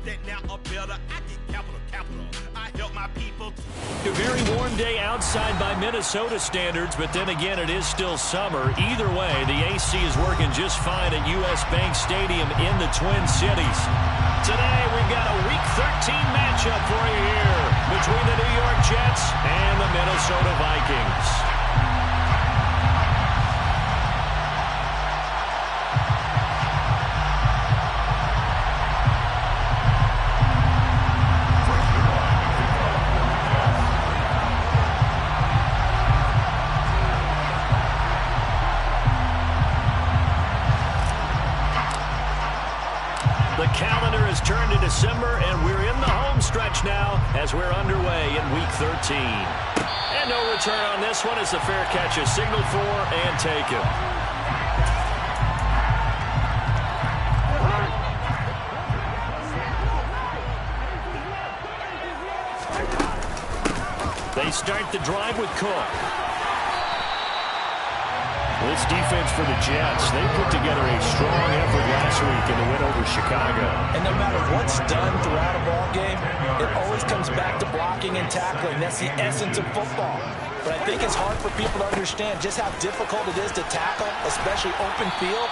that now are better. I get capital. I help my people. A very warm day outside by Minnesota standards, but then again, it is still summer. Either way, the AC is working just fine at U.S. Bank Stadium in the Twin Cities. Today, we've got a Week 13 matchup for you here between the New York Jets and the Minnesota Vikings. The calendar has turned to December, and we're in the home stretch now as we're underway in Week 13. And no return on this one as the fair catch is signaled for and taken. They start the drive with Cook. This defense for the Jets, they put together a strong effort last week in the win over Chicago. And no matter what's done throughout a ball game, it always comes back to blocking and tackling. That's the essence of football. But I think it's hard for people to understand just how difficult it is to tackle, especially open field.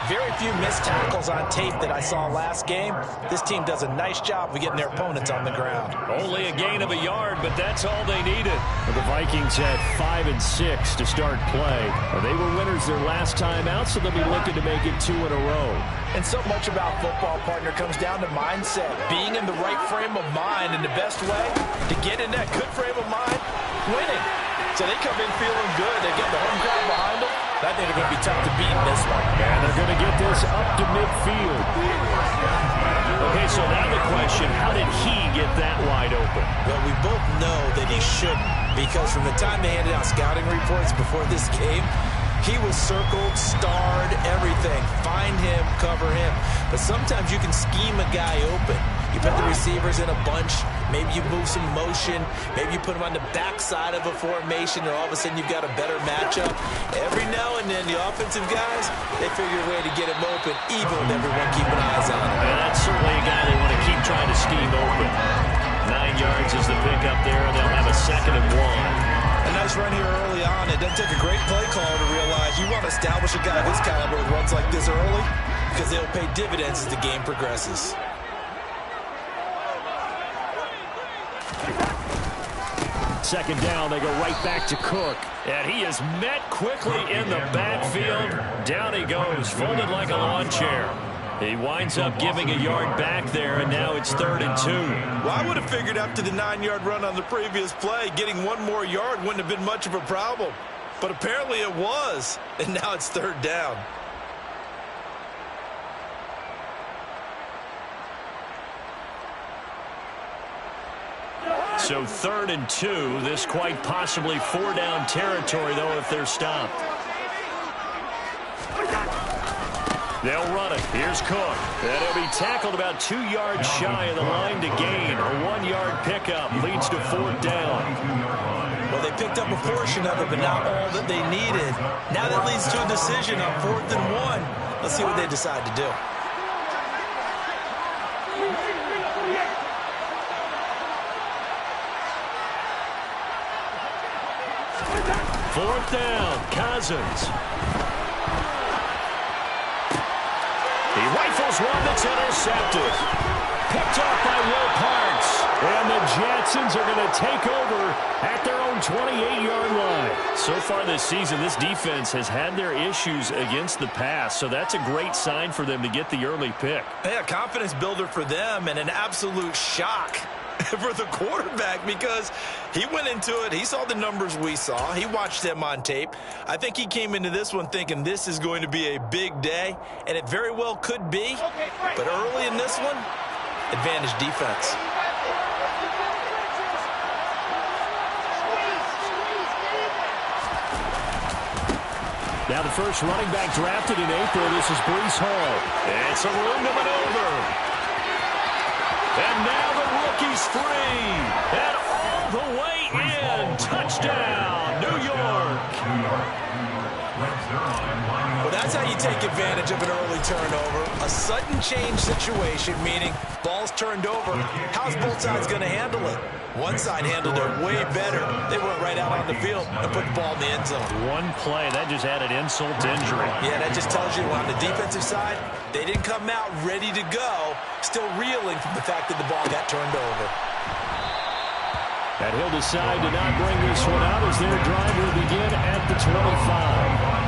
Very few missed tackles on tape that I saw last game. This team does a nice job of getting their opponents on the ground. Only a gain of a yard, but that's all they needed. The Vikings had 5 and 6 to start play. They were winners their last time out, so they'll be looking to make it 2 in a row. And so much about football, partner, comes down to mindset. Being in the right frame of mind, and the best way to get in that good frame of mind, winning. So they come in feeling good. They get the home crowd behind them. I think they're going to be tough to beat in this one. And they're going to get this up to midfield. Okay, so now the question, how did he get that wide open? Well, we both know that he shouldn't, because from the time they handed out scouting reports before this game, he was circled, starred, everything. Find him, cover him. But sometimes you can scheme a guy open. You put the receivers in a bunch. Maybe you move some motion. Maybe you put them on the backside of a formation, and all of a sudden you've got a better matchup. Every now and then, the offensive guys, they figure a way to get him open, even with everyone keeping eyes on him. And that's certainly a guy they want to keep trying to scheme open. 9 yards is the pickup there, and they'll have a 2nd and 1. A nice run here early on. It doesn't take a great play caller to realize you want to establish a guy of this caliber with runs like this early, because they'll pay dividends as the game progresses. Second down, they go right back to Cook. And he is met quickly in the backfield. Down he goes, folded like a lawn chair. He winds up giving a yard back there, and now it's 3rd and 2. Well, I would have figured after the 9-yard run on the previous play, getting one more yard wouldn't have been much of a problem. But apparently it was, and now it's 3rd down. So 3rd and 2. This quite possibly 4-down territory, though, if they're stopped. They'll run it. Here's Cook. And he'll be tackled about 2 yards shy of the line to gain. A 1-yard pickup leads to 4th down. Well, they picked up a portion of it, but not all that they needed. Now that leads to a decision on 4th and 1. Let's see what they decide to do. 4th down, Cousins. He rifles one that's intercepted. Picked off by Will Parks. And the Jetsons are going to take over at their own 28-yard line. So far this season, this defense has had their issues against the pass, so that's a great sign for them to get the early pick. Yeah, confidence builder for them, and an absolute shock for the quarterback, because he went into it, he saw the numbers we saw, he watched them on tape. I think he came into this one thinking this is going to be a big day, and it very well could be, but early in this one, advantage defense. Now the first running back drafted in April, this is Breece Hall. It's a room to maneuver. And now the rookie's free. And all the way in. Touchdown, New York. Well, that's That's how you take advantage of an early turnover. A sudden change situation, meaning ball's turned over. How's both sides going to handle it? One side handled it way better. They went right out on the field and put the ball in the end zone. One play, that just added insult to injury. Yeah, that just tells you on the defensive side, they didn't come out ready to go, still reeling from the fact that the ball got turned over. And he'll decide to not bring this one out as their drive will begin at the 25.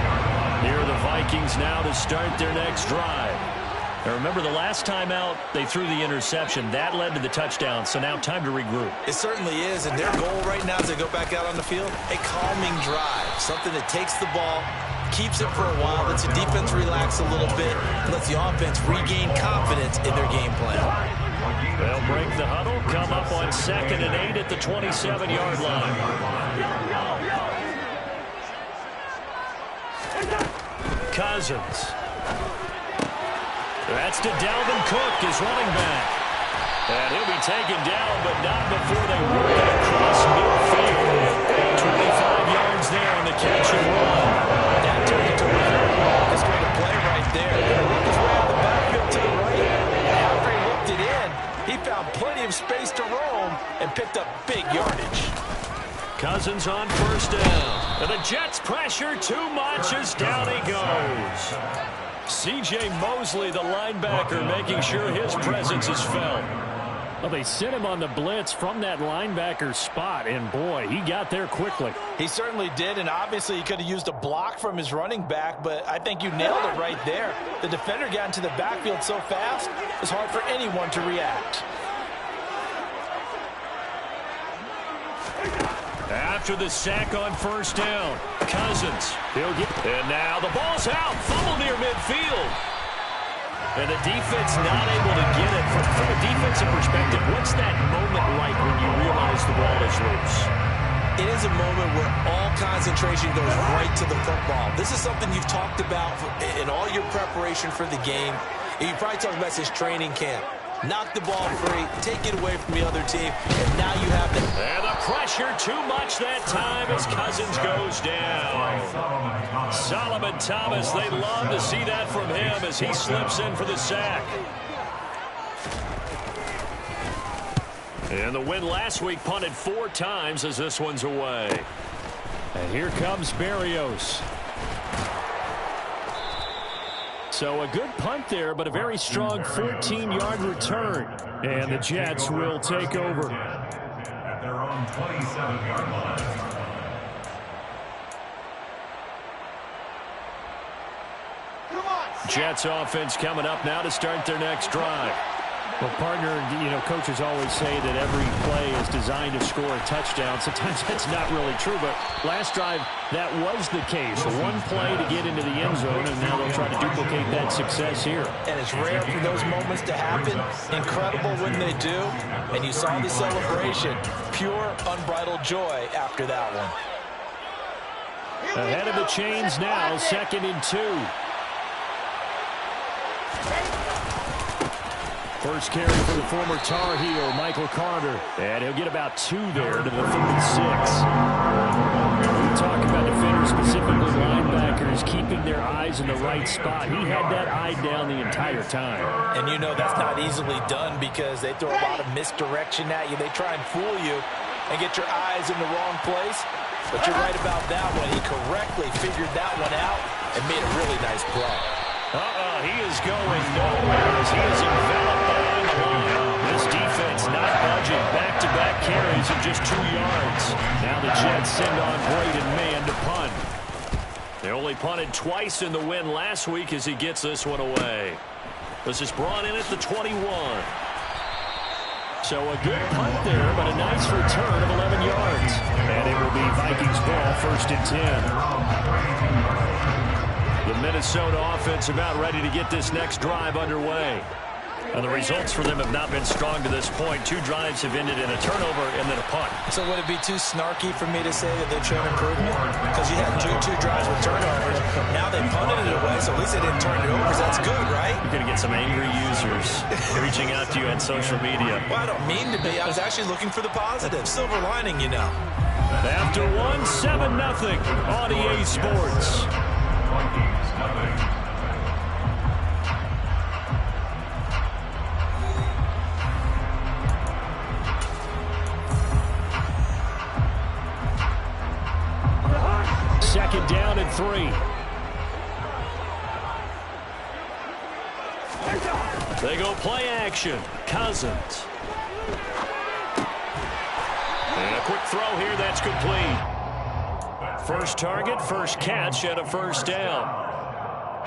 Here are the Vikings now to start their next drive. Now remember, the last time out, they threw the interception. That led to the touchdown, so now time to regroup. It certainly is, and their goal right now as they go back out on the field, a calming drive, something that takes the ball, keeps it for a while, lets the defense relax a little bit, lets the offense regain confidence in their game plan. They'll break the huddle, come up on 2nd and 8 at the 27-yard line. Cousins. That's to Dalvin Cook, his running back. And he'll be taken down, but not before they work it across midfield. 25 yards there on the catch and run. That turned into a very orchestrated play right there. He worked his way out the backfield to the right, and after he looked it in, he found plenty of space to roam and picked up big yardage. Cousins on 1st down. And the Jets pressure too much as down he goes. C.J. Mosley, the linebacker, making sure his presence is felt. Well, they sent him on the blitz from that linebacker spot, and boy, he got there quickly. He certainly did, and obviously he could have used a block from his running back, but I think you nailed it right there. The defender got into the backfield so fast, it's hard for anyone to react. After the sack on 1st down, Cousins, and now the ball's out, fumble near midfield. And the defense not able to get it. From a defensive perspective, what's that moment like when you realize the ball is loose? It is a moment where all concentration goes right to the football. This is something you've talked about in all your preparation for the game. And you probably talked about this training camp. Knock the ball free, take it away from the other team, and now you have the... And the pressure too much that time as Cousins goes down. Solomon Thomas, they love to see that from him as he slips in for the sack. And the win last week punted 4 times as this one's away. And here comes Berrios. So a good punt there, but a very strong 14-yard return. And the Jets will take over. At their own 27-yard line. Jets offense coming up now to start their next drive. Well, partner, coaches always say that every play is designed to score a touchdown. Sometimes that's not really true, but last drive, that was the case. One play to get into the end zone, and now they'll try to duplicate that success here. And it's rare for those moments to happen. Incredible when they do. And you saw the celebration. Pure, unbridled joy after that one. Ahead of the chains now, 2nd and 2. First carry for the former Tar Heel, Michael Carter. And he'll get about 2 there to the 36. We talk about defenders, specifically linebackers, keeping their eyes in the right spot. He had that eye down the entire time. And you know that's not easily done because they throw a lot of misdirection at you. They try and fool you and get your eyes in the wrong place. But you're right about that one. He correctly figured that one out and made a really nice play. He is going nowhere as he is enveloped behind the line. This defense not budging. Back-to-back carries of just 2 yards. Now the Jets send on Braden Mann to punt. They only punted twice in the win last week as he gets this one away. This is brought in at the 21. So a good punt there, but a nice return of 11 yards. And it will be Vikings ball, 1st and 10. The Minnesota offense about ready to get this next drive underway. And the results for them have not been strong to this point. 2 drives have ended in a turnover and then a punt. So would it be too snarky for me to say that they've shown improvement? Because you had two drives with turnovers. Now they punted it away, so at least they didn't turn it over. So that's good, right? You're going to get some angry users reaching out to you on social media. Well, I don't mean to be. I was actually looking for the positive. Silver lining, you know. After one, 7-0 on EA Sports. Vikings nothing. down at 3. They go play action. Cousins. And a quick throw here. That's complete. First target, first catch, and a first down.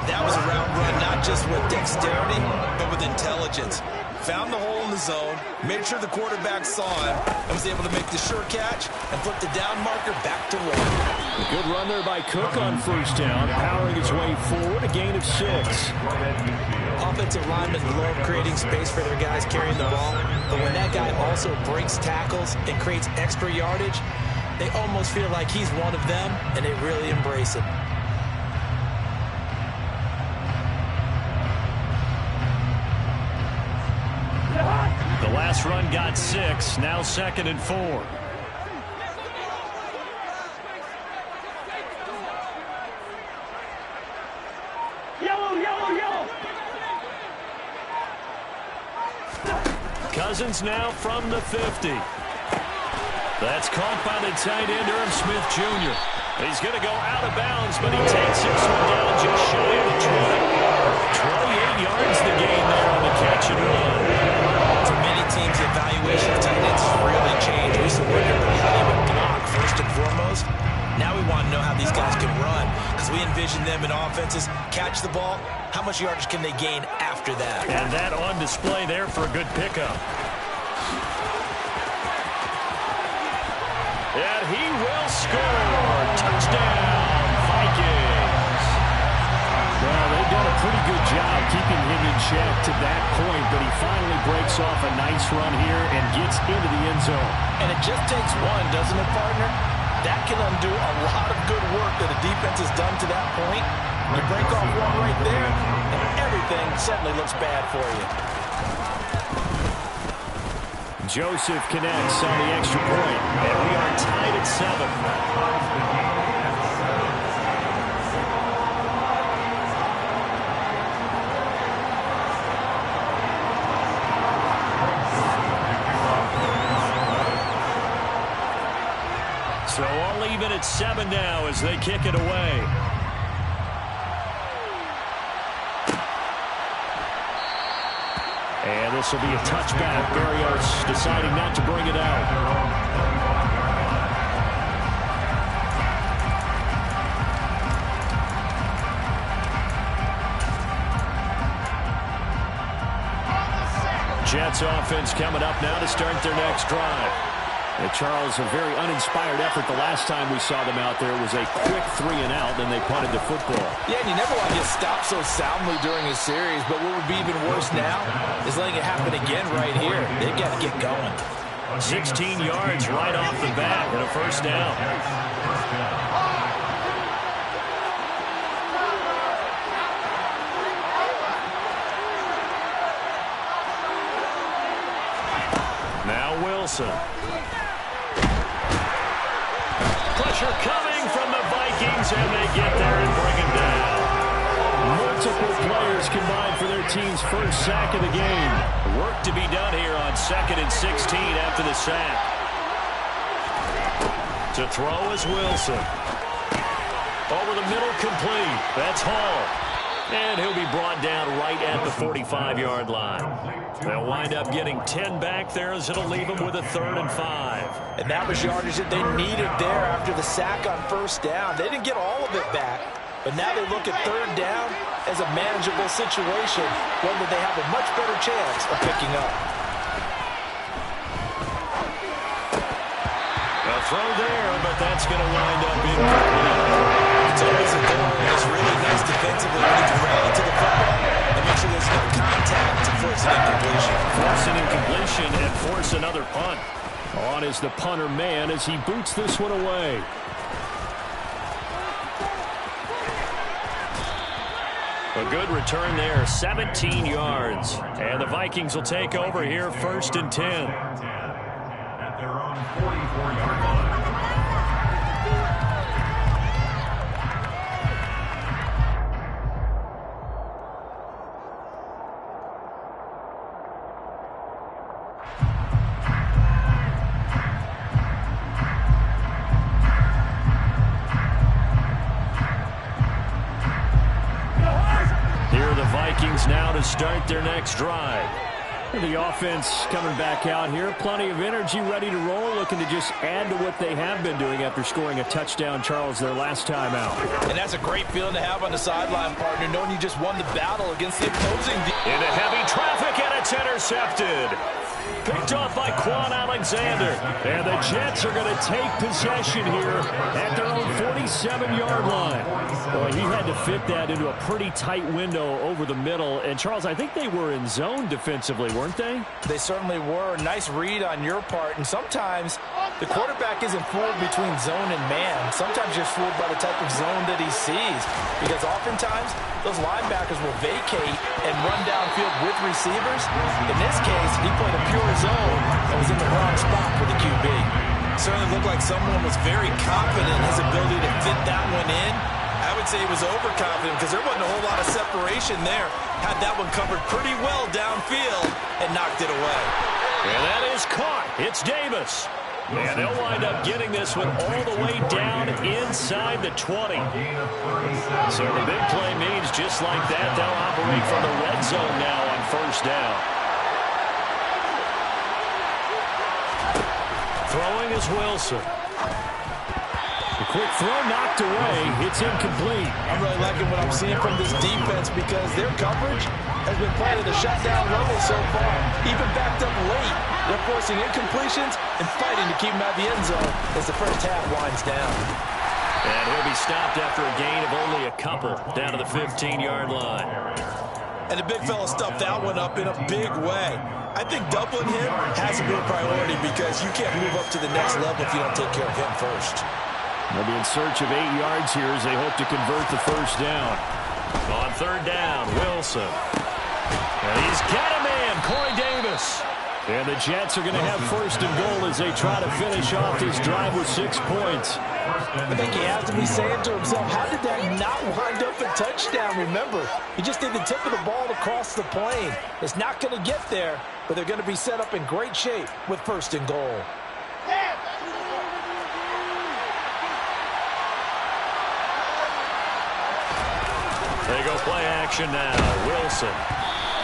That was a route run, not just with dexterity, but with intelligence. Found the hole in the zone, made sure the quarterback saw him, and was able to make the sure catch and flip the down marker back to 1. A good run there by Cook on first down, powering his way forward, a gain of 6. Offensive linemen love creating space for their guys carrying the ball, but when that guy also breaks tackles and creates extra yardage, they almost feel like he's one of them, and they really embrace him. The last run got 6, now 2nd and 4. Cousins now from the 50. That's caught by the tight end, Irv Smith Jr. He's going to go out of bounds, but he takes this one down just shy of the 20. 28 yards the gain there on the catch and run. For many teams, the evaluation of tight ends has really changed. We used to worry about how they would block first and foremost. Now we want to know how these guys can run, because we envision them in offenses catch the ball. How much yardage can they gain after that? And that on display there for a good pickup. And he will score. Touchdown, Vikings. Well, they've done a pretty good job keeping him in check to that point, but he finally breaks off a nice run here and gets into the end zone. And it just takes one, doesn't it, partner? That can undo a lot of good work that a defense has done to that point. You break off one right there, and everything suddenly looks bad for you. Joseph connects on the extra point, and we are tied at 7. So all even at 7 now as they kick it away. And this will be a touchback. Berrios deciding not to bring it out. Jets offense coming up now to start their next drive. And Charles, a very uninspired effort the last time we saw them out there. It was a quick 3-and-out, then they punted the football. Yeah, and you never want to get stopped so soundly during a series, but what would be even worse now is letting it happen again right here. They've got to get going. 16 yards right off the bat and a first down. Now Wilson. Pressure coming from the Vikings, and they get there and bring him down. Multiple players combined for their team's first sack of the game. Work to be done here on 2nd and 16 after the sack. To throw is Wilson. Over the middle, complete. That's Hall. And he'll be brought down right at the 45-yard line. They'll wind up getting 10 back there as it'll leave them with a 3rd and 5. And that was yardage that they needed there after the sack on first down. They didn't get all of it back, but now they look at 3rd down as a manageable situation, one that they have a much better chance of picking up. A throw there, but that's going to wind up incomplete. It's always a goal, and it's really nice defensively when you can rally to the football and make sure there's no contact to force an incompletion. Force an incompletion and force another punt. On is the punter man as he boots this one away. A good return there, 17 yards. And the Vikings will take over here 1st and 10. At their own 44-yard line. Vikings now to start their next drive. The offense coming back out here. Plenty of energy, ready to roll, looking to just add to what they have been doing after scoring a touchdown, Charles, their last time out. And that's a great feeling to have on the sideline, partner, knowing you just won the battle against the opposing. Into heavy traffic, and it's intercepted. Picked off by Quan Alexander. And the Jets are going to take possession here at their own 47-yard line. Boy, he had to fit that into a pretty tight window over the middle. And, Charles, I think they were in zone defensively, weren't they? They certainly were. Nice read on your part. And sometimes the quarterback isn't fooled between zone and man. Sometimes you're fooled by the type of zone that he sees. Because oftentimes, those linebackers will vacate and run downfield with receivers. In this case, he played a pure zone and was in the wrong spot for the QB. Certainly looked like someone was very confident in his ability to fit that one in. I would say he was overconfident because there wasn't a whole lot of separation there. Had that one covered pretty well downfield and knocked it away. And that is caught. It's Davis. And they'll wind up getting this one all the way down inside the 20. So the big play means just like that, they'll operate from the red zone now on first down. Throwing is Wilson. The quick throw knocked away. It's incomplete. I'm really liking what I'm seeing from this defense because their coverage has been playing at a shutdown level so far. Even backed up late, they're forcing incompletions and fighting to keep them out of the end zone as the first half winds down. And he'll be stopped after a gain of only a couple down to the 15-yard line. And the big fella stuffed that one up in a big way. I think doubling him has to be a priority because you can't move up to the next level if you don't take care of him first. They'll be in search of 8 yards here as they hope to convert the first down. On third down, Wilson. And he's got a man, Corey Davis. And the Jets are going to have first and goal as they try to finish off this drive with 6 points. I think he has to be saying to himself, how did that not wind up a touchdown? Remember, he just did the tip of the ball across the plane. It's not going to get there, but they're going to be set up in great shape with first and goal. They go play action now. Wilson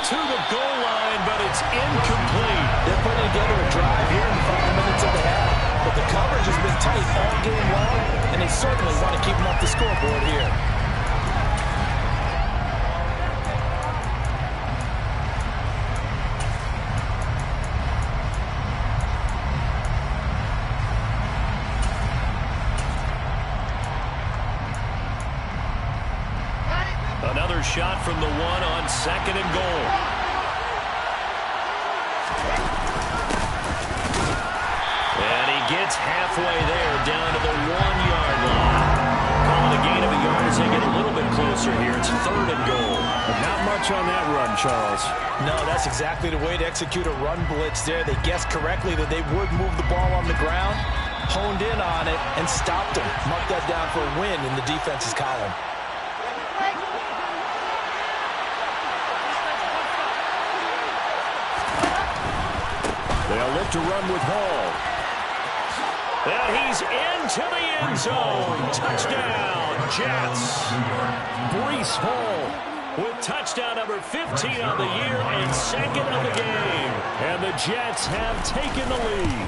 to the goal line, but it's incomplete. They're putting together a drive here in the final minutes of the half, but the coverage has been tight all game long, and they certainly want to keep them off the scoreboard here. Another shot from the one on second and goal. And he gets halfway there down to the 1-yard line. Calling a gain of a yard as they get a little bit closer here. It's third and goal. But not much on that run, Charles. No, that's exactly the way to execute a run blitz there. They guessed correctly that they would move the ball on the ground, honed in on it, and stopped them. Mark that down for a win in the defense's column. They'll look to run with Hall. And he's into the end zone. Touchdown, Jets. Breece Hall with touchdown number 15 on the year and second of the game. And the Jets have taken the lead.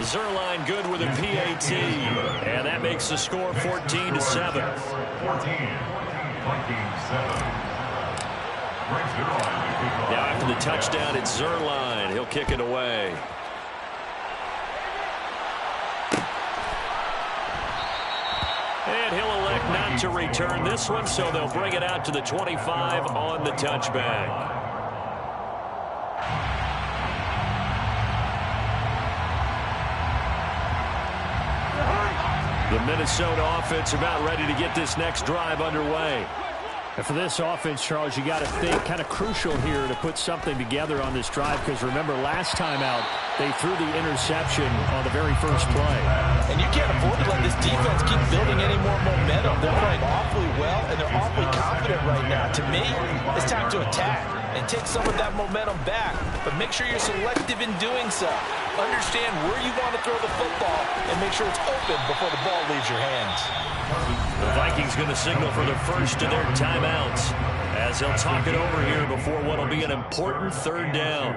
Zuerlein good with a PAT. And that makes the score 14-7. 14, Vikings 7. Now after the touchdown, it's Zuerlein. He'll kick it away. And he'll elect not to return this one, so they'll bring it out to the 25 on the touchback. The Minnesota offense about ready to get this next drive underway. And for this offense, Charles, you got to think kind of crucial here to put something together on this drive because remember last time out they threw the interception on the very first play. And you can't afford to let this defense keep building any more momentum. They're playing awfully well and they're awfully confident right now. To me, it's time to attack. and take some of that momentum back. But make sure you're selective in doing so. Understand where you want to throw the football and make sure it's open before the ball leaves your hands. The Vikings going to signal for the first of their timeouts as they'll talk it over here before what will be an important third down.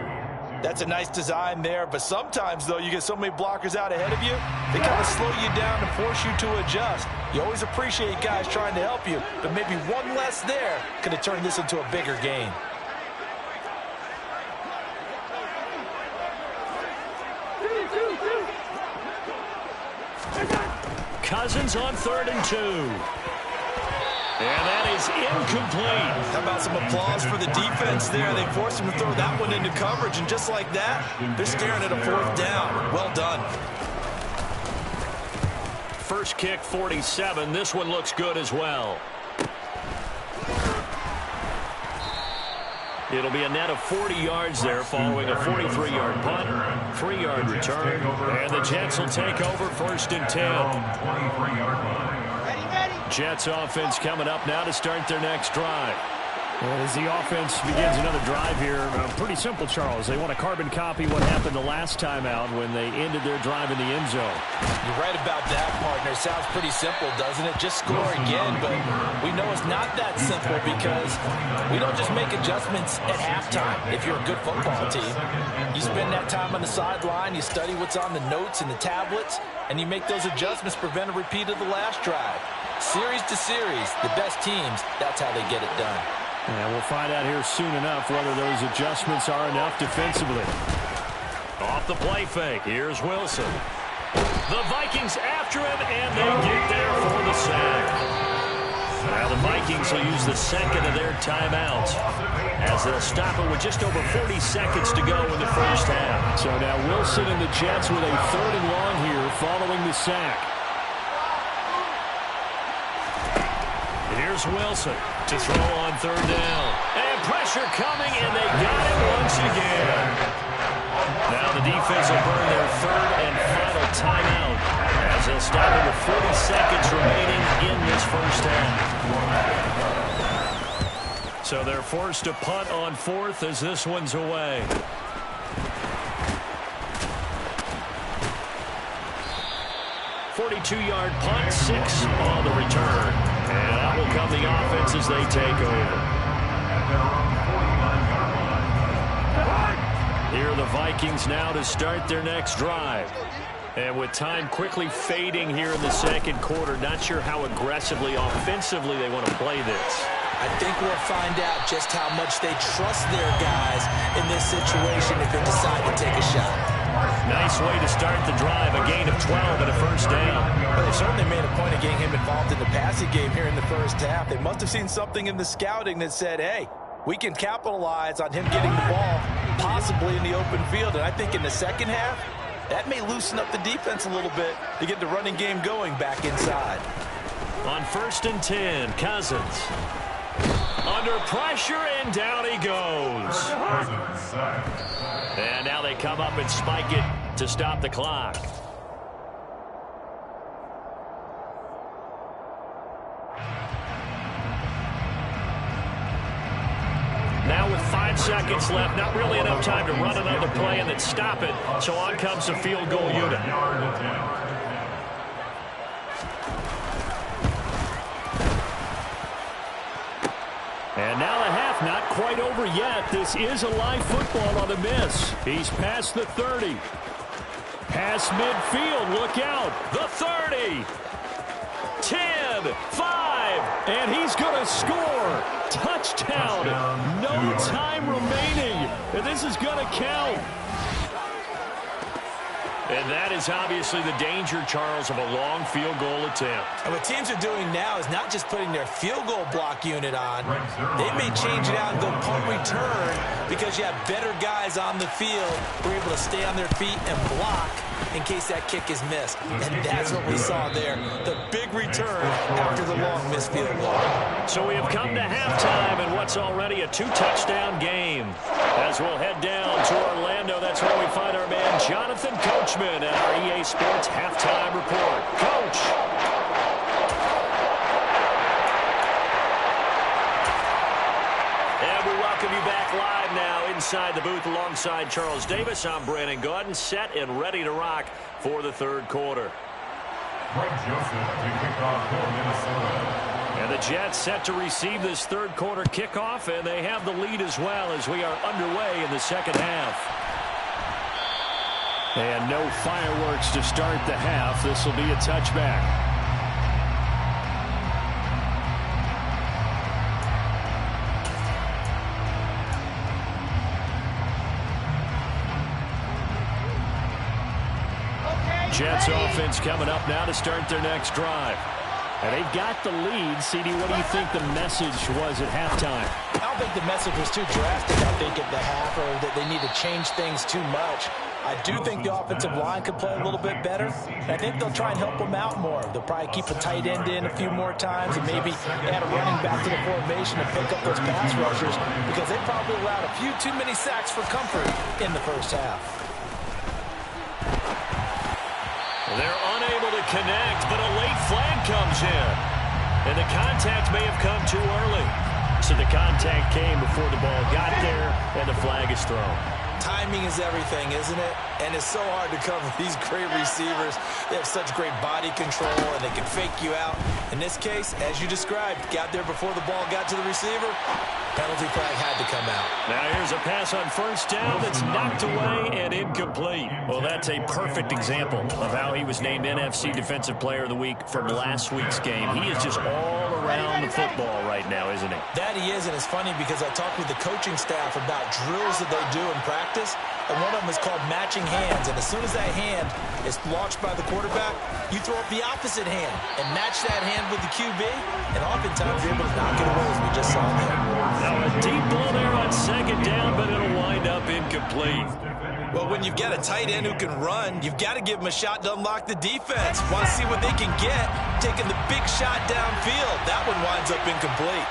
That's a nice design there, but sometimes, though, you get so many blockers out ahead of you, they kind of slow you down and force you to adjust. You always appreciate guys trying to help you, but maybe one less there could have turned this into a bigger game. Cousins on 3rd and 2. And that is incomplete. How about some applause for the defense there? They forced him to throw that one into coverage, and just like that, they're staring at a 4th down. Well done. First kick, 47. This one looks good as well. It'll be a net of 40 yards there following a 43-yard punt, 3-yard return, and the Jets will take over 1st and 10. Jets offense coming up now to start their next drive. Well, as the offense begins another drive here, pretty simple, Charles. They want to carbon copy what happened the last time out when they ended their drive in the end zone. You're right about that, partner. Sounds pretty simple, doesn't it? Just score again, but we know it's not that simple because we don't just make adjustments at halftime. If you're a good football team, you spend that time on the sideline, you study what's on the notes and the tablets, and you make those adjustments, prevent a repeat of the last drive. Series to series, the best teams, that's how they get it done. And we'll find out here soon enough whether those adjustments are enough defensively. Off the play fake, here's Wilson. The Vikings after him, and they get there for the sack. Now the Vikings will use the second of their timeouts as they'll stop it with just over 40 seconds to go in the first half. So now Wilson and the Jets with a 3rd and long here following the sack. Here's Wilson to throw on 3rd down. And pressure coming, and they got it once again. Now the defense will burn their 3rd and final timeout as they'll stop it with 40 seconds remaining in this first half. So they're forced to punt on 4th as this one's away. .42-yard punt, 6 on the return. And that will come the offense as they take over. Here are the Vikings now to start their next drive. And with time quickly fading here in the second quarter, not sure how aggressively, offensively they want to play this. I think we'll find out just how much they trust their guys in this situation if they decide to take a shot. Nice way to start the drive, a gain of 12 and a first down. Well, they certainly made a point of getting him involved in the passing game here in the first half. They must have seen something in the scouting that said, hey, we can capitalize on him getting the ball possibly in the open field. And I think in the second half, that may loosen up the defense a little bit to get the running game going back inside. On 1st and 10, Cousins. Under pressure, and down he goes. And now they come up and spike it to stop the clock. Now with 5 seconds left, not really enough time to run another play and then stop it. So on comes the field goal unit. And now the half not quite over yet. This is a live football on the miss. He's past the 30. Past midfield. Look out. The 30. 10. 5. And he's going to score. Touchdown. No time remaining. And this is going to count. And that is obviously the danger, Charles, of a long field goal attempt. And what teams are doing now is not just putting their field goal block unit on. They may change it out and go punt return because you have better guys on the field who are able to stay on their feet and block in case that kick is missed. And that's what we saw there, the big return after the long missed field goal. So we have come to halftime in what's already a 2-touchdown game. As we'll head down to Orlando, that's where we find our man Jonathan Coachman at our EA Sports Halftime Report. Coach. And we welcome you back live inside the booth alongside Charles Davis. I'm Brandon Gaudin, set and ready to rock for the third quarter. Greg Joseph to kick off for Minnesota. And the Jets set to receive this third quarter kickoff, and they have the lead as well as we are underway in the second half. And no fireworks to start the half. This will be a touchback. Jets offense coming up now to start their next drive. And they've got the lead. CD, what do you think the message was at halftime? I don't think the message was too drastic, I think, at the half, or that they need to change things too much. I do think the offensive line could play a little bit better. I think they'll try and help them out more. They'll probably keep a tight end in a few more times and maybe add a running back to the formation to pick up those pass rushers, because they probably allowed a few too many sacks for comfort in the first half. They're unable to connect, but a late flag comes in. And the contact may have come too early. So the contact came before the ball got there, and the flag is thrown. Timing is everything, isn't it? And it's so hard to cover these great receivers. They have such great body control, and they can fake you out. In this case, as you described, got there before the ball got to the receiver. Penalty flag had to come out. Now here's a pass on first down that's knocked away and incomplete. Well, that's a perfect example of how he was named NFC Defensive Player of the Week from last week's game. He is just all around the football right now, isn't he? That he is, and it's funny because I talked with the coaching staff about drills that they do in practice, and one of them is called matching hands. And as soon as that hand is launched by the quarterback, you throw up the opposite hand and match that hand with the QB, and oftentimes you're able to knock it away, as we just saw there. Now a deep ball there on second down, but it'll wind up incomplete. Well, when you've got a tight end who can run, you've got to give him a shot to unlock the defense. Want to see what they can get, taking the big shot downfield. That one winds up incomplete.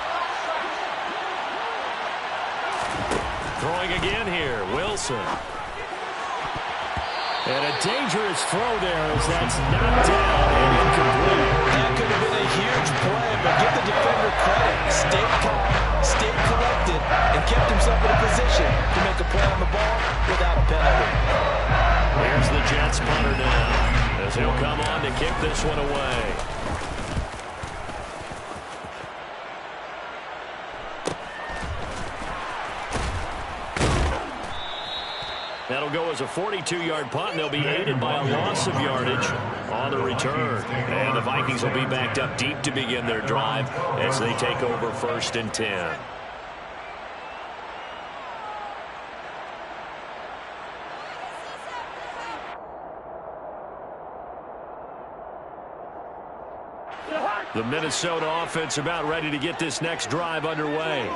Throwing again here, Wilson. And a dangerous throw there as that's knocked down and incomplete. That could have been a huge play, but give the defender credit. Stayed calm, stayed collected, and kept himself in a position to make a play on the ball without a penalty. Here's the Jets punter now, as he'll come on to kick this one away. That'll go as a 42-yard punt, and they'll be aided by a loss of yardage on the return. And the Vikings will be backed up deep to begin their drive as they take over 1st and 10. The Minnesota offense about ready to get this next drive underway.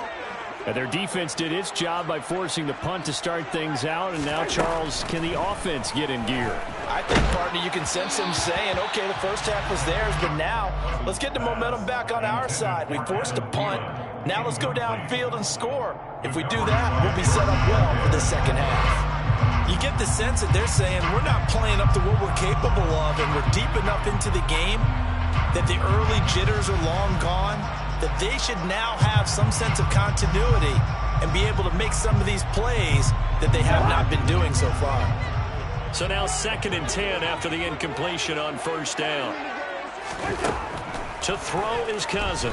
And their defense did its job by forcing the punt to start things out. And now, Charles, can the offense get in gear? I think, partner, you can sense him saying, okay, the first half was theirs, but now let's get the momentum back on our side. We forced a punt. Now let's go downfield and score. If we do that, we'll be set up well for the second half. You get the sense that they're saying we're not playing up to what we're capable of, and we're deep enough into the game that the early jitters are long gone, that they should now have some sense of continuity and be able to make some of these plays that they have not been doing so far. So now 2nd and 10 after the incompletion on first down. To throw is Cousins.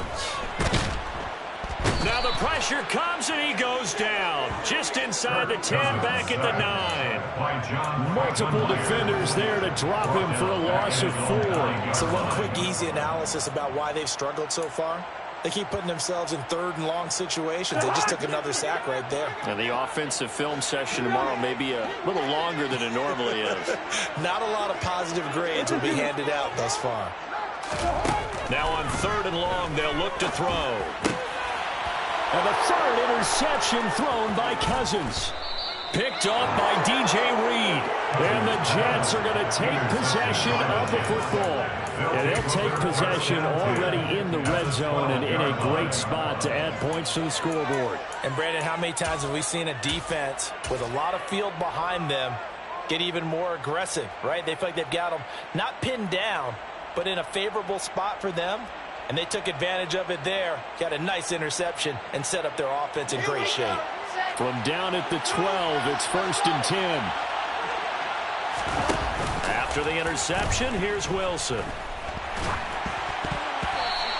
Now the pressure comes and he goes down. Just inside the 10, back at the 9. Multiple defenders there to drop him for a loss of 4. So one quick, easy analysis about why they've struggled so far. They keep putting themselves in 3rd and long situations. They just took another sack right there. And the offensive film session tomorrow may be a little longer than it normally is. Not a lot of positive grades will be handed out thus far. Now on 3rd and long, they'll look to throw. And the 3rd interception thrown by Cousins. Picked off by DJ Reed. And the Jets are going to take possession of the football. And they'll take possession already in the red zone and in a great spot to add points to the scoreboard. And, Brandon, how many times have we seen a defense with a lot of field behind them get even more aggressive, right? They feel like they've got them not pinned down, but in a favorable spot for them. And they took advantage of it there, got a nice interception, and set up their offense in great shape. From down at the 12, it's 1st and 10. After the interception, here's Wilson.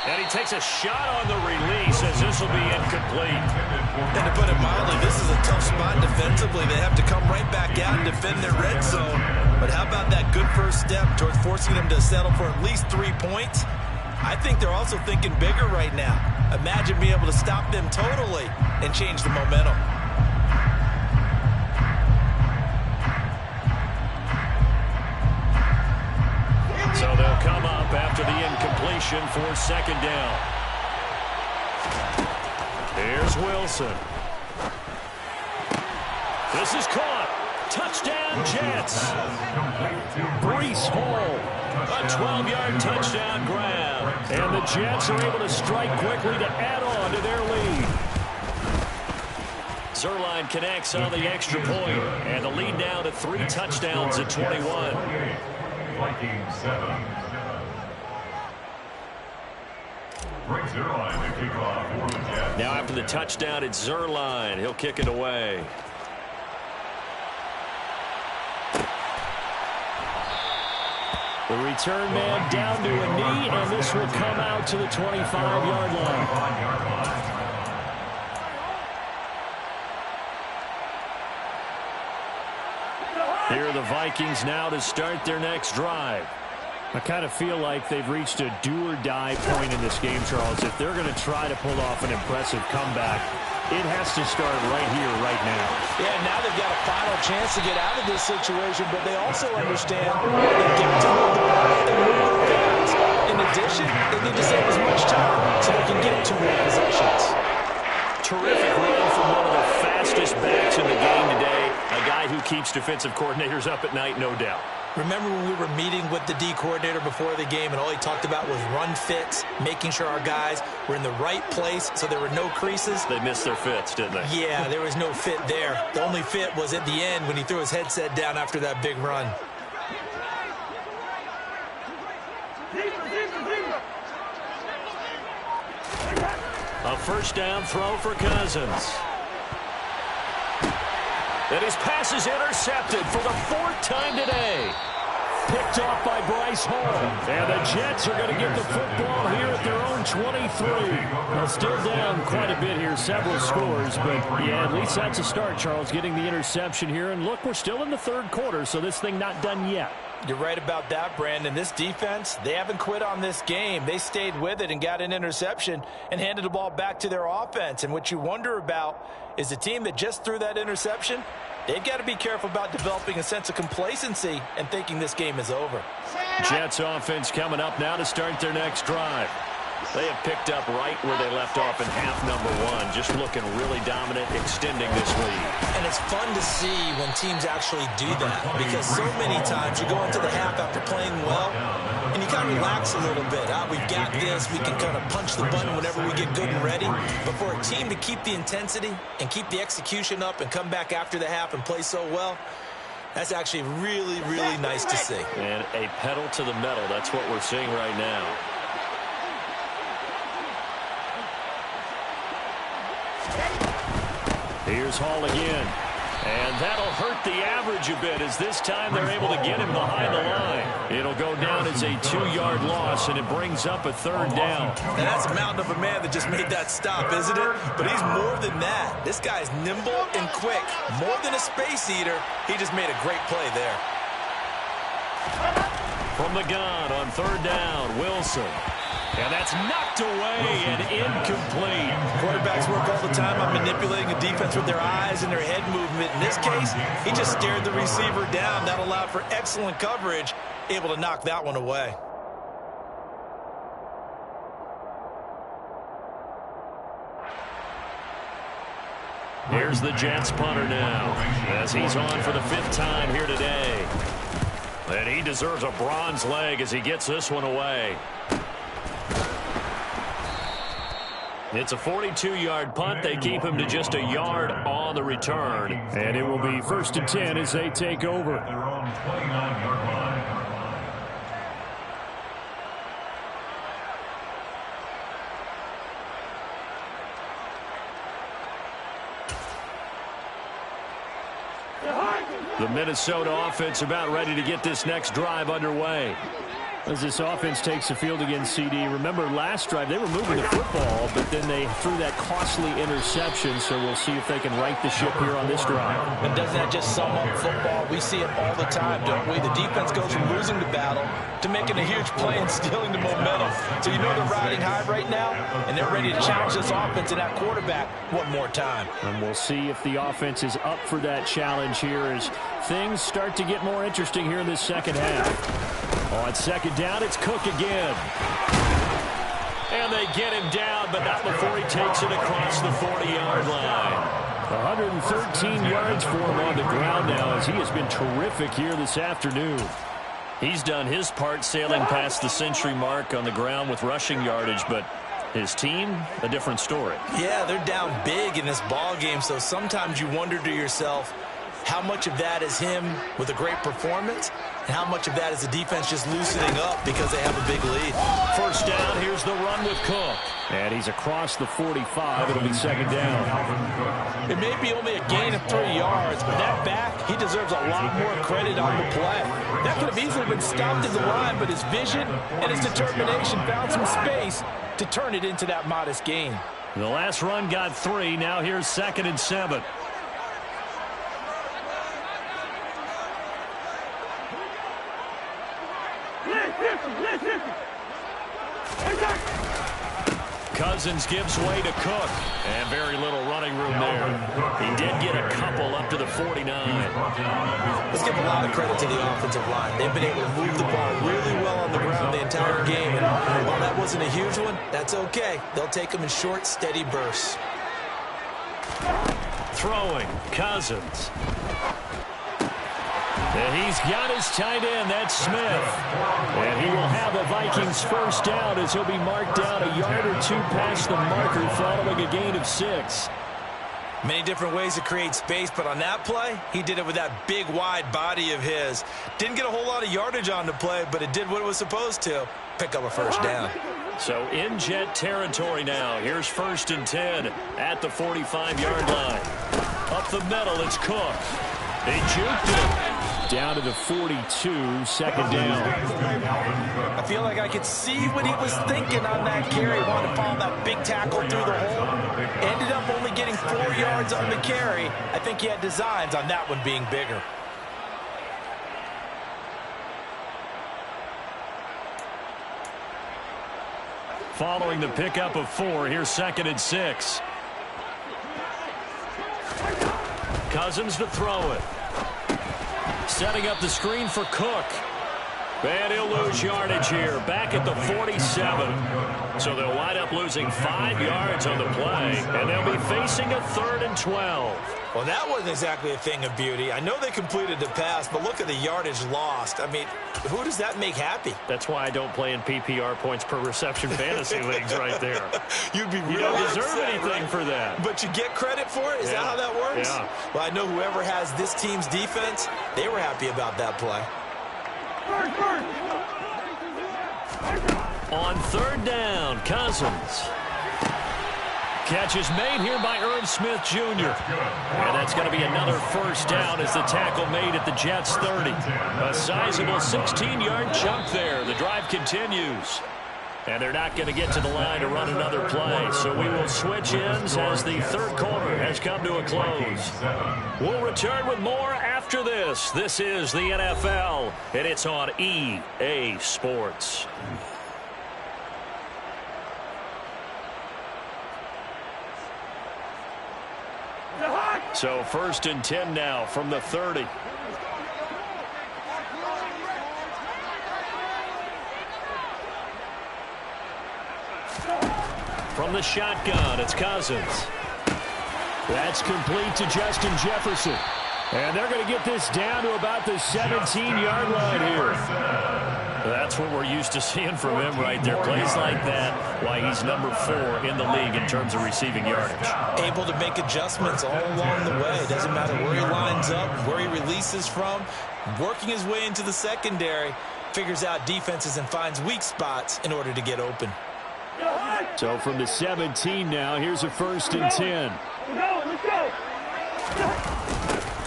And he takes a shot on the release as this will be incomplete. And to put it mildly, this is a tough spot defensively. They have to come right back out and defend their red zone. But how about that good first step towards forcing them to settle for at least 3 points? I think they're also thinking bigger right now. Imagine being able to stop them totally and change the momentum. So they'll come up after the incompletion for 2nd down. Here's Wilson. This is caught. Touchdown, Jets. Breece Hall. A 12-yard touchdown grab. And the Jets are able to strike quickly to add on to their lead. Zuerlein connects on the extra point, and the lead now to 3 touchdowns at 21. Vikings 7. Greg Zuerlein to kick off for the Jets. Now after the touchdown, it's Zuerlein. He'll kick it away. The return man down to a knee, and this will come out to the 25-yard line. Here are the Vikings now to start their next drive. I kind of feel like they've reached a do-or-die point in this game, Charles. If they're going to try to pull off an impressive comeback, it has to start right here, right now. Yeah, now they've got a final chance to get out of this situation, but they also understand they've got to move the ball and move it fast. In addition, they need to save as much time so they can get 2 more possessions. Terrific run from one of the fastest backs in the game today. A guy who keeps defensive coordinators up at night, no doubt. Remember when we were meeting with the D coordinator before the game and all he talked about was run fits, making sure our guys were in the right place so there were no creases? They missed their fits, didn't they? Yeah, there was no fit there. The only fit was at the end when he threw his headset down after that big run. A 1st down throw for Cousins. And his pass is intercepted for the 4th time today. Picked off by Bryce Hall. And the Jets are going to get the football here at their own 23. Well, still down quite a bit here, several scores. But, yeah, at least that's a start, Charles, getting the interception here. And, look, we're still in the 3rd quarter, so this thing not done yet. You're right about that, Brandon. This defense, they haven't quit on this game. They stayed with it and got an interception and handed the ball back to their offense. And what you wonder about is the team that just threw that interception, they've got to be careful about developing a sense of complacency and thinking this game is over. Jets offense coming up now to start their next drive. They have picked up right where they left off in half number 1, just looking really dominant, extending this lead. And it's fun to see when teams actually do that, because so many times you go into the half after playing well, and you kind of relax a little bit. We've got this. We can kind of punch the button whenever we get good and ready. But for a team to keep the intensity and keep the execution up and come back after the half and play so well, that's actually really, really nice to see. And a pedal to the metal. That's what we're seeing right now. Here's Hall again. And that'll hurt the average a bit as this time they're able to get him behind the line. It'll go down as a 2-yard loss, and it brings up a 3rd down. And that's a mountain of a man that just made that stop, isn't it? But he's more than that. This guy's nimble and quick. More than a space eater, he just made a great play there. From the gun on 3rd down, Wilson. And that's knocked away and incomplete. Quarterbacks work all the time on manipulating a defense with their eyes and their head movement. In this case, he just stared the receiver down. That allowed for excellent coverage, able to knock that one away. Here's the Jets punter now, as he's on for the 5th time here today. And he deserves a bronze leg as he gets this one away. It's a 42-yard punt. They keep him to just a yard on the return. And it will be 1st and 10 as they take over. Their own 29-yard line. The Minnesota offense about ready to get this next drive underway. As this offense takes the field against CD, remember last drive they were moving the football, but then they threw that costly interception, so we'll see if they can right the ship here on this drive. And doesn't that just sum up football? We see it all the time, don't we? The defense goes from losing the battle to making a huge play and stealing the momentum. So you know they're riding high right now, and they're ready to challenge this offense and that quarterback one more time. And we'll see if the offense is up for that challenge here as things start to get more interesting here in this second half. On second down, it's Cook again. And they get him down, but not before he takes it across the 40-yard line. 113 yards for him on the ground now as he has been terrific here this afternoon. He's done his part sailing past the century mark on the ground with rushing yardage, but his team, a different story. Yeah, they're down big in this ball game, so sometimes you wonder to yourself, how much of that is him with a great performance, and how much of that is the defense just loosening up because they have a big lead. First down, here's the run with Cook. And he's across the 45. It'll be second down. It may be only a gain of 3 yards, but that back, he deserves a lot more credit on the play. That could have easily been stopped at the line, but his vision and his determination found some space to turn it into that modest gain. The last run got 3. Now here's 2nd and 7. Cousins gives way to Cook, and very little running room there. He did get a couple up to the 49. Let's give a lot of credit to the offensive line. They've been able to move the ball really well on the ground the entire game, and while that wasn't a huge one, that's okay. They'll take them in short, steady bursts. Throwing, Cousins. And he's got his tight end, that's Smith. And he will have a Vikings first down as he'll be marked down a yard or 2 past the marker following a gain of 6. Many different ways to create space, but on that play, he did it with that big, wide body of his. Didn't get a whole lot of yardage on the play, but it did what it was supposed to. Pick up a first down. So in Jet territory now. Here's 1st and 10 at the 45-yard line. Up the middle, it's Cook. They juked it. Down to the 42, second down. I feel like I could see what he was thinking on that carry. Wanted to follow that big tackle through the hole. Ended up only getting 4 yards on the carry. I think he had designs on that one being bigger. Following the pickup of 4, here's 2nd and 6. Cousins to throw it. Setting up the screen for Cook. And he'll lose yardage here. Back at the 47. So they'll wind up losing 5 yards on the play. And they'll be facing a 3rd and 12. Well, that wasn't exactly a thing of beauty. I know they completed the pass, but look at the yardage lost. I mean, who does that make happy? That's why I don't play in PPR points per reception fantasy leagues right there. You'd be really You don't deserve upset, anything right? for that. But you get credit for it? Is that how that works? Yeah. Well, I know whoever has this team's defense, they were happy about that play. On 3rd down, Cousins. Catch is made here by Irv Smith, Jr. And that's going to be another first down as the tackle made at the Jets' 30. A sizable 16-yard chunk there. The drive continues. And they're not going to get to the line to run another play. So we will switch ends as the 3rd quarter has come to a close. We'll return with more after this. This is the NFL, and it's on EA Sports. So 1st and 10 now from the 30. From the shotgun, it's Cousins. That's complete to Justin Jefferson. And they're going to get this down to about the 17-yard line here. That's what we're used to seeing from him right there. Plays like that, why he's number 4 in the league in terms of receiving yardage. Able to make adjustments all along the way. It doesn't matter where he lines up, where he releases from. Working his way into the secondary, figures out defenses and finds weak spots in order to get open. So from the 17 now, here's a 1st and 10.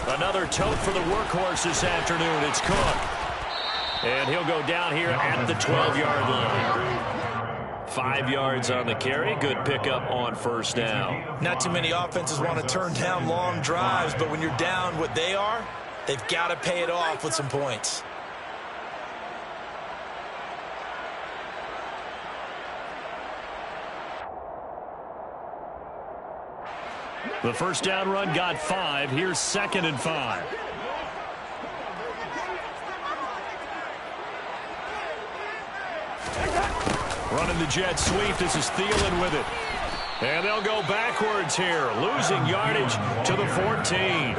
Another tote for the workhorse this afternoon. It's Cook. And he'll go down here at the 12-yard line. 5 yards on the carry. Good pickup on first down. Not too many offenses want to turn down long drives, but when you're down what they are, they've got to pay it off with some points. The first down run got 5. Here's 2nd and 5. Running the jet sweep. This is Thielen with it. And they'll go backwards here, losing yardage to the 14.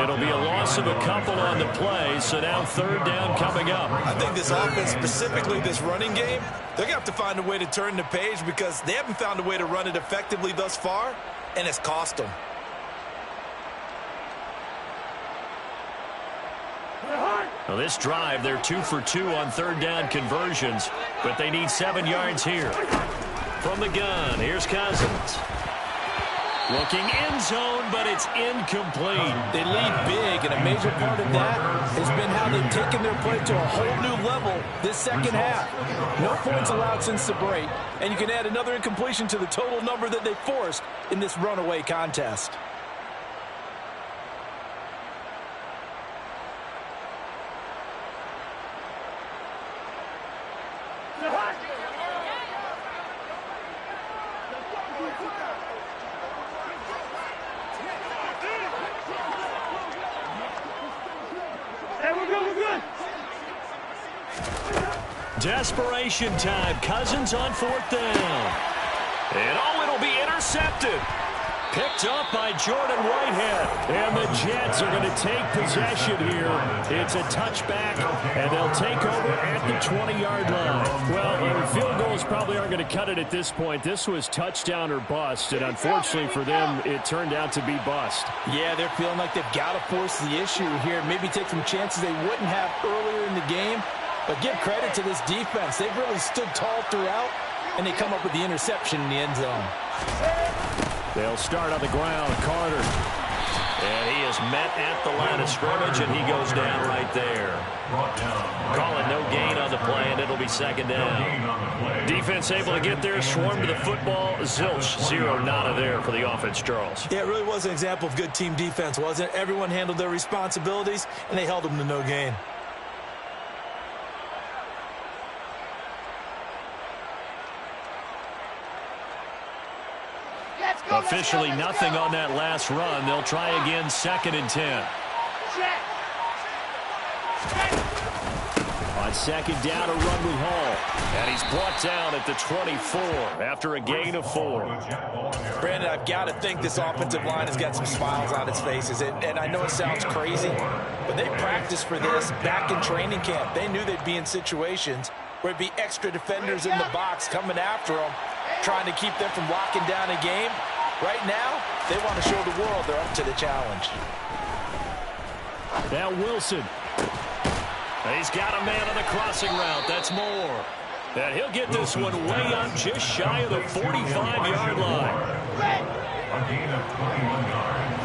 It'll be a loss of a couple on the play, so now 3rd down coming up. I think this offense, specifically this running game, they're going to have to find a way to turn the page because they haven't found a way to run it effectively thus far, and it's cost them. Well, this drive, they're 2 for 2 on 3rd down conversions, but they need 7 yards here. From the gun, here's Cousins. Looking end zone, but it's incomplete. They lead big, and a major part of that has been how they've taken their play to a whole new level this second half. No points allowed since the break, and you can add another incompletion to the total number that they forced in this runaway contest. Desperation time. Cousins on 4th down. And it'll be intercepted. Picked up by Jordan Whitehead. And the Jets are going to take possession here. It's a touchback, and they'll take over at the 20-yard line. Well, field goals probably aren't going to cut it at this point. This was touchdown or bust, and unfortunately for them, it turned out to be bust. Yeah, they're feeling like they've got to force the issue here. Maybe take some chances they wouldn't have earlier in the game. But give credit to this defense. They've really stood tall throughout, and they come up with the interception in the end zone. They'll start on the ground. Carter. And he is met at the line of scrimmage, and he goes down right there. Calling no gain on the play, and it'll be 2nd down. Defense able to get there, swarm to the football. Zilch, 0 nada there for the offense, Charles. Yeah, it really was an example of good team defense, wasn't it? Everyone handled their responsibilities, and they held them to no gain. Officially nothing on that last run. They'll try again, 2nd and 10. On 2nd down, a run with Hall. And he's brought down at the 24 after a gain of 4. Brandon, I've got to think this offensive line has got some smiles on its faces. And I know it sounds crazy, but they practiced for this back in training camp. They knew they'd be in situations where it'd be extra defenders in the box coming after them, trying to keep them from locking down a game. Right now, they want to show the world they're up to the challenge. Now Wilson. He's got a man on the crossing route. That's Moore. And he'll get this one way up just shy of the 45-yard line. A gain of 21 yards.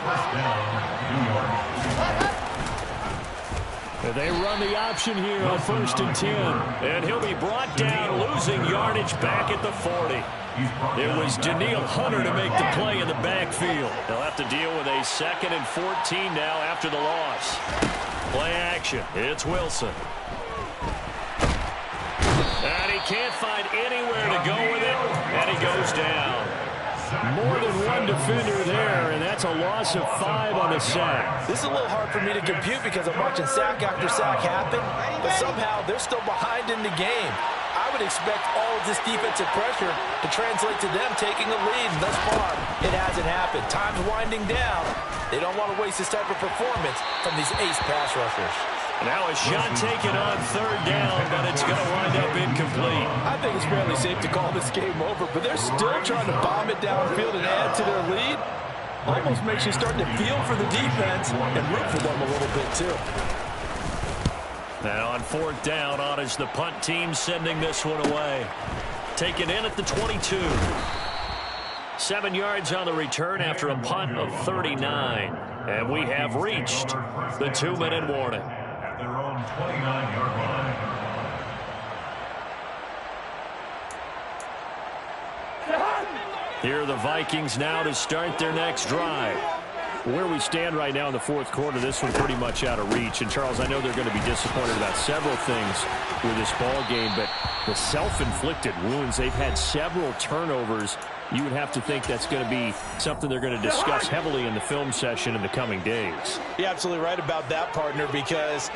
First down, New York. And they run the option here on 1st and 10. And he'll be brought down, losing yardage back at the 40. It was Danielle Hunter to make the play in the backfield. They'll have to deal with a 2nd and 14 now after the loss. Play action. It's Wilson. And he can't find anywhere to go with it. And he goes down. More than one defender there, and that's a loss of 5 on the sack. This is a little hard for me to compute because I'm watching sack after sack happen, but somehow they're still behind in the game. I would expect all of this defensive pressure to translate to them taking a lead, and thus far, it hasn't happened. Time's winding down. They don't want to waste this type of performance from these ace pass rushers. Now a shot taken on 3rd down, but it's going to wind up incomplete. I think it's fairly safe to call this game over, but they're still trying to bomb it downfield and add to their lead. Almost makes you start to feel for the defense and root for them a little bit, too. And on 4th down, on is the punt team sending this one away. Taken in at the 22. 7 yards on the return after a punt of 39. And we have reached the 2-minute warning. At their own 29-yard line. Here are the Vikings now to start their next drive. Where we stand right now in the fourth quarter, this one pretty much out of reach. And, Charles, I know they're going to be disappointed about several things with this ball game, but the self-inflicted wounds, they've had several turnovers. You would have to think that's going to be something they're going to discuss heavily in the film session in the coming days. You're absolutely right about that, partner, because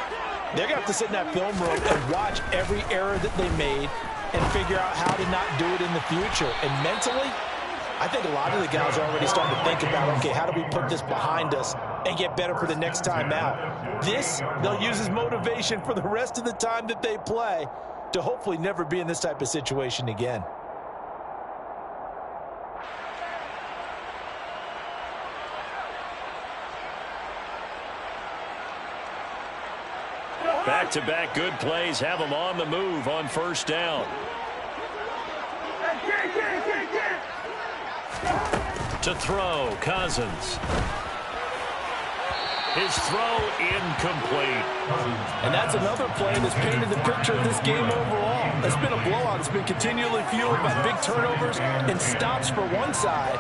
they're going to have to sit in that film room and watch every error that they made and figure out how to not do it in the future. And mentally, I think a lot of the guys are already starting to think about, okay, how do we put this behind us and get better for the next time out? This, they'll use as motivation for the rest of the time that they play to hopefully never be in this type of situation again. Back-to-back good plays have them on the move on first down. To throw, Cousins. His throw incomplete. And that's another play that's painted the picture of this game overall. It's been a blowout. It's been continually fueled by big turnovers and stops for one side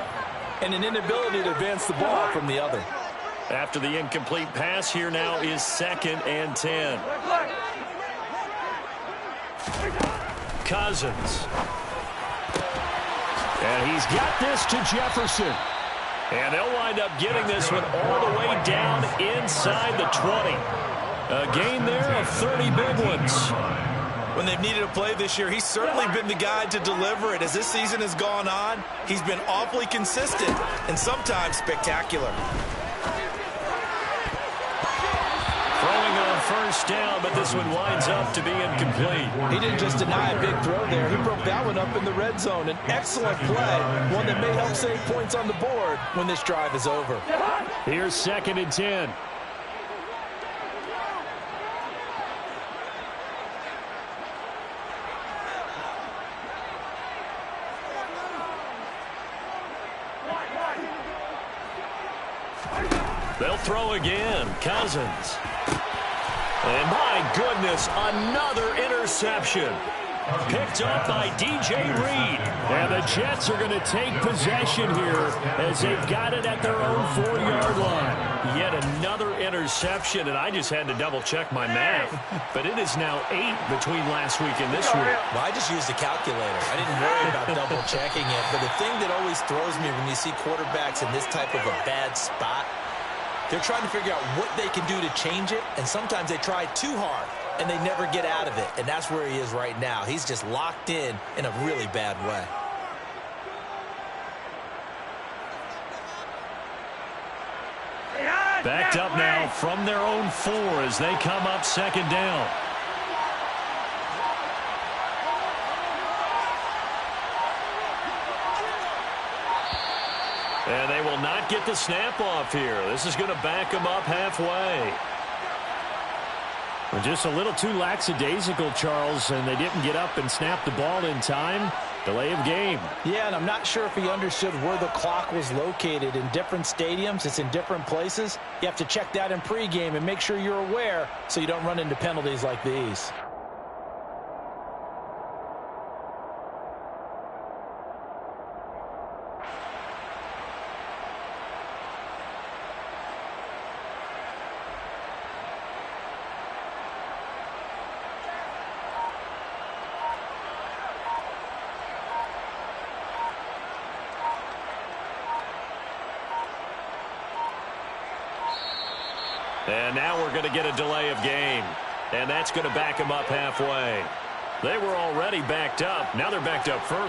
and an inability to advance the ball from the other. After the incomplete pass, here now is 2nd and 10. Cousins. And he's got this to Jefferson. And they'll wind up getting this one all the way down inside the 20. A gain there of 30 big ones. When they've needed a play this year, he's certainly been the guy to deliver it. As this season has gone on, he's been awfully consistent and sometimes spectacular. Throwing on first down, but this one winds up to be incomplete. He didn't just deny a big throw there. He broke that one up in the red zone. An excellent play, one that may help save points on the board when this drive is over. Here's 2nd and 10. They'll throw again. Cousins. And my goodness, another interception. Picked up by DJ Reed. And the Jets are going to take possession here as they've got it at their own 4-yard line. Yet another interception, and I just had to double-check my math. But it is now 8 between last week and this week. Well, I just used a calculator. I didn't worry about double-checking it. But the thing that always throws me when you see quarterbacks in this type of a bad spot, they're trying to figure out what they can do to change it, and sometimes they try too hard, and they never get out of it. And that's where he is right now. He's just locked in a really bad way. Backed up now from their own 4 as they come up 2nd down. And they will not get the snap off here. This is going to back them up halfway. Well, just a little too lackadaisical, Charles, and they didn't get up and snap the ball in time. Delay of game. Yeah, and I'm not sure if he understood where the clock was located. In different stadiums, it's in different places. You have to check that in pregame and make sure you're aware so you don't run into penalties like these. And now we're going to get a delay of game. And that's going to back them up halfway. They were already backed up. Now they're backed up further.